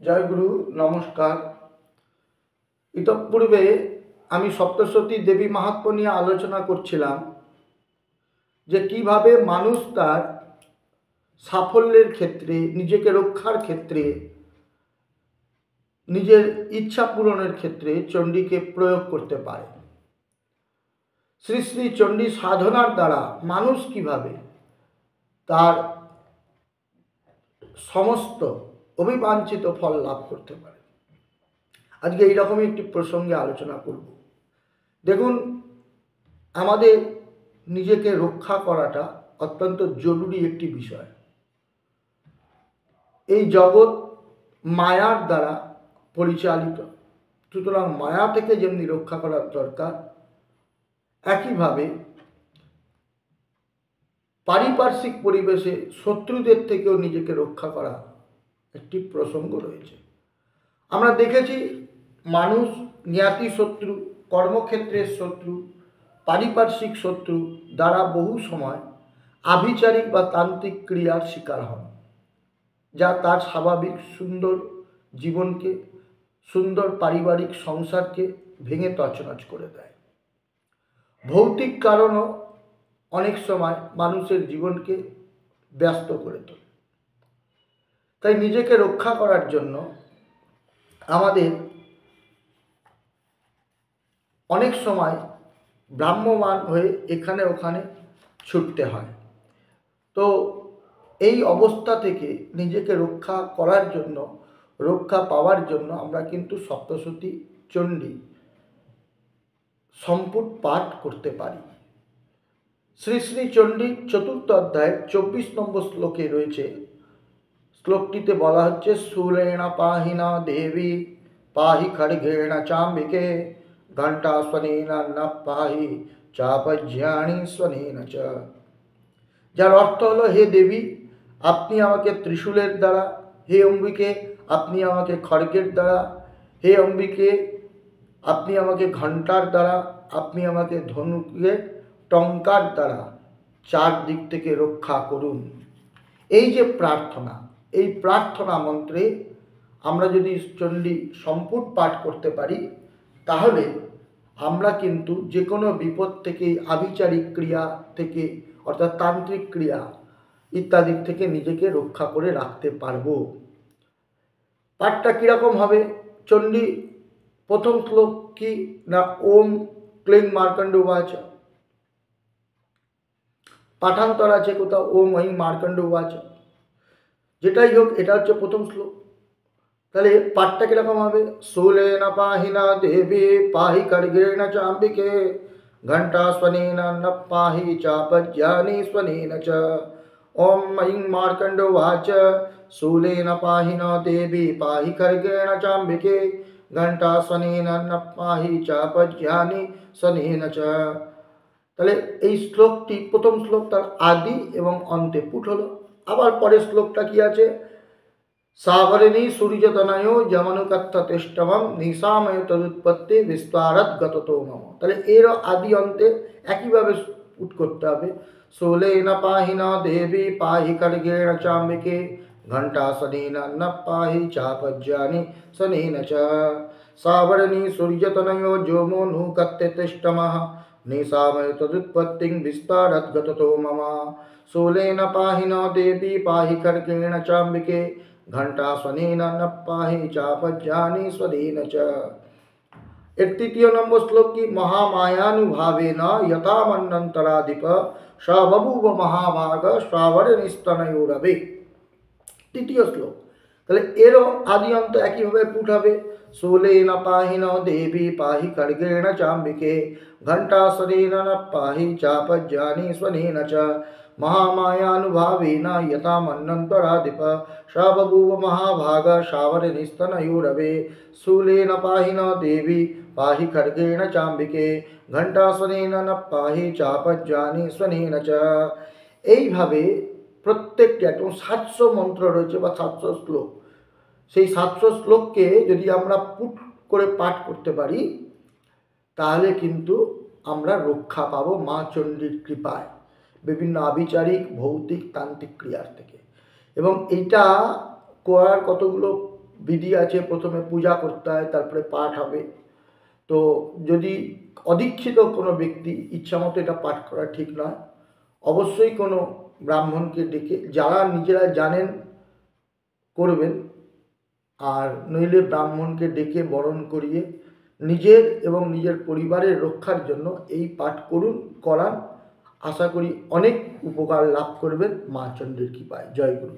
জয় গুরু, নমস্কার। ইতঃপূর্বে আমি সপ্তশতী দেবী মাহাত্ম্য নিয়ে আলোচনা করছিলাম যে কিভাবে মানুষ তার সাফল্যের ক্ষেত্রে, নিজেকে রক্ষার ক্ষেত্রে, নিজের ইচ্ছা পূরণের ক্ষেত্রে চণ্ডীকে প্রয়োগ করতে পারে। শ্রী শ্রী চণ্ডী সাধনার দ্বারা মানুষ কিভাবে তার সমস্ত অভিবাঞ্ছিত ফল লাভ করতে পারে, আজকে এইরকমই একটি প্রসঙ্গে আলোচনা করব। দেখুন, আমাদের নিজেকে রক্ষা করাটা অত্যন্ত জরুরি একটি বিষয়। এই জগৎ মায়ার দ্বারা পরিচালিত, সুতরাং মায়া থেকে যেমনি রক্ষা করার দরকার, একইভাবে পারিপার্শ্বিক পরিবেশে শত্রুদের থেকেও নিজেকে রক্ষা করা একটি প্রসঙ্গ রয়েছে। আমরা দেখেছি মানুষ জ্ঞাতি শত্রু, কর্মক্ষেত্রের শত্রু, পারিপার্শ্বিক শত্রু দ্বারা বহু সময় আভিচারিক বা তান্ত্রিক ক্রিয়ার শিকার হন, যা তার স্বাভাবিক সুন্দর জীবনকে, সুন্দর পারিবারিক সংসারকে ভেঙে তছনছ করে দেয়। ভৌতিক কারণও অনেক সময় মানুষের জীবনকে ব্যস্ত করে তোলে। তাই নিজেকে রক্ষা করার জন্য আমাদের অনেক সময় ভ্রাম্যমান হয়ে এখানে ওখানে ছুটতে হয়। তো এই অবস্থা থেকে নিজেকে রক্ষা করার জন্য, রক্ষা পাওয়ার জন্য আমরা কিন্তু সপ্তশতী চণ্ডী সম্পুট পাঠ করতে পারি। শ্রী শ্রী চণ্ডীর চতুর্থ অধ্যায় 24 নম্বর শ্লোকে রয়েছে। শ্লোকটিতে বলা হচ্ছে, শূলেন পাহিনা দেবী পাহি খড়গেণ চাম্বিকে ঘণ্টা স্বনেন ন পাহি চাপজ্ঞানী স্বনেন চ। যার অর্থ হলো, হে দেবী, আপনি আমাকে ত্রিশূলের দ্বারা, হে অম্বিকে আপনি আমাকে খড়গের দ্বারা, হে অম্বিকে আপনি আমাকে ঘণ্টার দ্বারা, আপনি আমাকে ধনুকের টঙ্কার দ্বারা চারদিক থেকে রক্ষা করুন। এই যে প্রার্থনা, এই প্রার্থনা মন্ত্রে আমরা যদি চণ্ডী সম্পুট পাঠ করতে পারি, তাহলে আমরা কিন্তু যে কোনো বিপদ থেকে, আভিচারিক ক্রিয়া থেকে, অর্থাৎ তান্ত্রিক ক্রিয়া ইত্যাদি থেকে নিজেকে রক্ষা করে রাখতে পারব। পাঠটা কীরকম হবে? চণ্ডী প্রথম শ্লোক কি না, ওম ক্লিং মার্কণ্ডবাচ। পাঠান্তর আছে কোথাও ওম ঐং মার্কণ্ডবাচ। যেটাই হোক, এটা হচ্ছে প্রথম শ্লোক। তাহলে পাঠটা কীরকম হবে? শূলেন পাহিনা দেবী পাহি খড়গেণ চাম্বিকে ঘণ্টা স্বনেন ন পাহি চাপজ্ঞানী স্বনেন চ। ওম ঐং মার্কণ্ডবাচ। শূলেন পাহিনা দেবী পাহি খড়গেণ চাম্বিকে ঘণ্টা স্বনেন ন পাহি চাপজ্ঞানী স্বনেন চ। তাহলে এই শ্লোকটি, প্রথম শ্লোক, তার আদি এবং অন্তে পুট হলো। আবার পরের শ্লোকটা কি আছে? সাবরণী সূর্যতনয় যমনুকত্থতেষ্টমম নিশাময় তদুৎপত্তি বিস্তারত গততো মম। তাহলে এরও আদি অন্তে একইভাবে পুট করতে হবে। শূলেন পাহিনা দেবী পাহি খড়গেণ চাম্বিকে ঘণ্টা স্বনেন ন পাহি চাপজ্ঞানী স্বনেন চ। সাবরণী সূর্যতনয় যমনুকত্থতেষ্টমঃ নিশাময় তদুৎপত্তি বিস্তারত গততো মম। শূলেন পাহিনা দেবী পাহি খড়গেণ চাম্বিকে ঘণ্টা স্বনেন ন পাহি চাপজ্ঞানী স্বনেন চ। এর তৃতীয় নম্বর শ্লোক কি? মহামায়ানুভাবেন যথা মন্বন্তরাধিপ স বভূব মহাভাগ শ্রাবণীস্তনয়োরবে। তৃতীয় শ্লোক। তাহলে এরও আদি অন্ত একইভাবে পুট হবে। শূলেন পাহিন দেবী পাহি খড়গেণ চাম্বিকে ঘণ্টা স্বনেন ন পাহি চাপজ্ঞানী স্বনেন চ। महामायानुभावेन यथा मन्वन्तराधिप स बभूव महाभाग श्रावणीस्तनयोरवे। शूलेन पाहि न देवी पाहि खड्गेण चाम्बिके घण्टा स्वनेन न पाहि चापज्ञानी स्वनेन च। এইভাবে প্রত্যেকটি একদম 700 মন্ত্র রয়েছে বা 700 শ্লোক। সেই 700 শ্লোককে যদি আমরা পুট করে পাঠ করতে পারি, তাহলে কিন্তু আমরা রক্ষা পাবো মা চণ্ডীর কৃপায় বিভিন্ন আভিচারিক, ভৌতিক, তান্ত্রিক ক্রিয়ার থেকে। এবং এইটা করার কতগুলো বিধি আছে, প্রথমে পূজা করতে হয়, তারপরে পাঠ হবে। তো যদি অদীক্ষিত কোনো ব্যক্তি ইচ্ছামতো এটা পাঠ করা ঠিক নয়, অবশ্যই কোনো ব্রাহ্মণকে ডেকে, যারা নিজেরা জানেন করবেন, আর নইলে ব্রাহ্মণকে ডেকে বরণ করিয়ে নিজের এবং নিজের পরিবারের রক্ষার জন্য এই পাঠ করুন, করান। আশা করি অনেক উপকার লাভ করবেন মা চণ্ডীর কৃপায়। জয় গুরু।